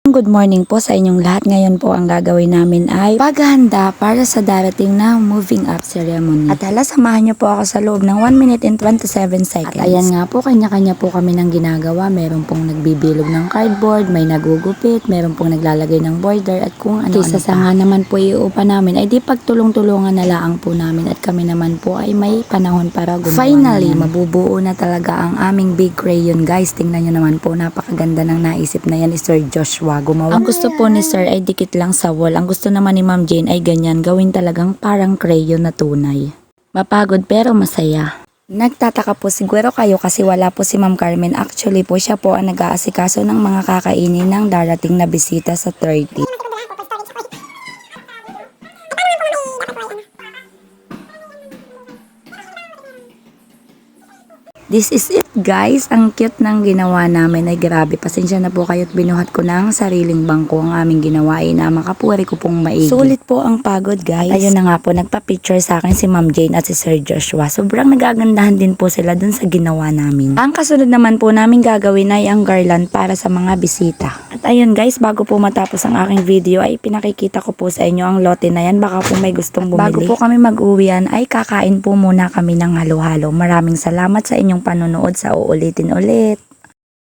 Good morning po sa inyong lahat. Ngayon po ang gagawin namin ay paghahanda para sa darating na moving up ceremony. At hala, samahan niyo po ako sa loob ng 1 minute and 27 seconds. At ayan nga po, kanya-kanya po kami ng ginagawa. Meron pong nagbibilog ng cardboard, may nagugupit, meron pong naglalagay ng border at kung ano-ano. Kaysa sa nga naman po iuupa namin ay di pagtulong-tulungan na lang po namin at kami naman po ay may panahon para gumawa. Finally, mabubuo na talaga ang aming big crayon, guys. Tingnan niyo naman po, napakaganda ng naisip na yan ni Sir Joshua. Gumawa. Ang gusto po ni Sir ay dikit lang sa wall. Ang gusto naman ni Ma'am Jane ay ganyan, gawin talagang parang crayon na tunay. Mapagod pero masaya. Nagtataka po siguro kayo kasi wala po si Ma'am Carmen. Actually po siya po ang nag-aasikaso ng mga kakainin ng darating na bisita sa 30. This is it, guys. Ang cute ng ginawa namin. Ay grabe, pasensya na po kayo at binuhat ko ng sariling bangko ang aming ginawa ay na makapuri ko pong maigi. Sulit po ang pagod, guys. Ayun na nga po, nagpa-picture sa akin si Ma'am Jane at si Sir Joshua. Sobrang nagagandahan din po sila dun sa ginawa namin. Ang kasunod naman po namin gagawin ay ang garland para sa mga bisita. At ayun, guys, bago po matapos ang aking video ay pinakikita ko po sa inyo ang lote na yan. Baka po may gustong bumili. Bago po kami mag-uwian ay kakain po muna kami ng halo-halo. Maraming salamat sa inyong panonood, sa uulitin ulit.